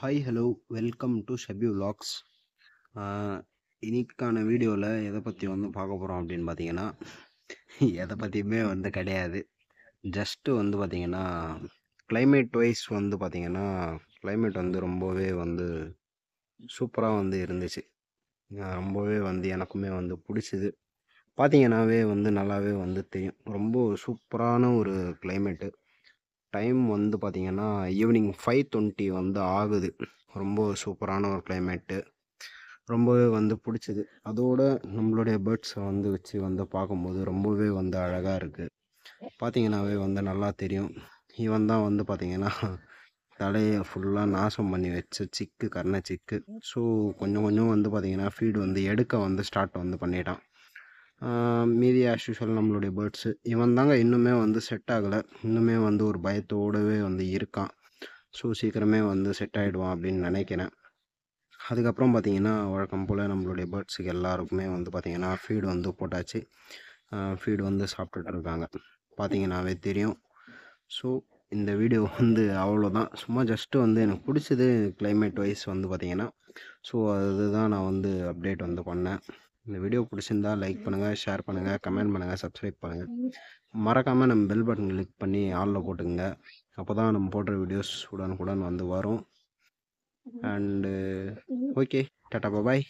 Hi hello welcome to Shafi vlogs. இன்னைக்கான வீடியோவில் எதை பற்றி வந்து பார்க்க போகிறோம் அப்படின்னு பார்த்தீங்கன்னா எதை பற்றியுமே வந்து கிடையாது. ஜஸ்ட்டு வந்து பார்த்தீங்கன்னா climate வைஸ் வந்து பார்த்தீங்கன்னா climate வந்து ரொம்பவே வந்து சூப்பராக வந்து இருந்துச்சு. ரொம்பவே வந்து எனக்குமே வந்து பிடிச்சிது. பார்த்தீங்கன்னாவே வந்து நல்லாவே வந்து தெரியும். ரொம்ப சூப்பரான ஒரு கிளைமேட்டு. டைம் வந்து பார்த்தீங்கன்னா ஈவினிங் 5:20 வந்து ஆகுது. ரொம்ப சூப்பரான ஒரு கிளைமேட்டு. ரொம்பவே வந்து பிடிச்சது. அதோட நம்மளுடைய பேர்ட்ஸை வந்து வச்சு வந்து பார்க்கும்போது ரொம்பவே வந்து அழகாக இருக்குது. பார்த்தீங்கன்னாவே வந்து நல்லா தெரியும். இவன் தான் வந்து பார்த்தீங்கன்னா தலையை ஃபுல்லாக நாசம் பண்ணி வச்ச சிக்கு கர்ண சிக்கு. ஸோ கொஞ்சம் கொஞ்சம் வந்து பார்த்தீங்கன்னா ஃபீடு வந்து எடுக்க வந்து ஸ்டார்ட் வந்து பண்ணிட்டான். மீதி ஆஸ் யூஷுவல் நம்மளுடைய பேர்ட்ஸு இவன் தாங்க இன்னுமே வந்து செட் ஆகலை. இன்னுமே வந்து ஒரு பயத்தோடவே வந்து இருக்கான். ஸோ சீக்கிரமே வந்து செட் ஆகிடுவான் அப்படின்னு நினைக்கிறேன். அதுக்கப்புறம் பார்த்தீங்கன்னா வழக்கம் போல் நம்மளுடைய பேர்ட்ஸுக்கு எல்லாருக்குமே வந்து பார்த்திங்கன்னா ஃபீடு வந்து போட்டாச்சு. ஃபீடு வந்து சாப்பிட்டுட்டு இருக்காங்க. பார்த்தீங்கன்னாவே தெரியும். ஸோ இந்த வீடியோ வந்து அவ்வளோதான். சும்மா ஜஸ்ட்டு வந்து எனக்கு பிடிச்சது கிளைமேட் வைஸ் வந்து பார்த்திங்கன்னா. ஸோ அதுதான் நான் வந்து அப்டேட் வந்து பண்ணேன். இந்த வீடியோ பிடிச்சிருந்தா லைக் பண்ணுங்கள், ஷேர் பண்ணுங்கள், கமெண்ட் பண்ணுங்கள், சப்ஸ்கிரைப் பண்ணுங்கள். மறக்காமல் நம்ம பெல் பட்டன் கிளிக் பண்ணி ஆலில் போட்டுங்க. அப்போ தான் நம்ம போடுற வீடியோஸ் உடனுக்குடன் வந்து வரும். And okay, tata bye.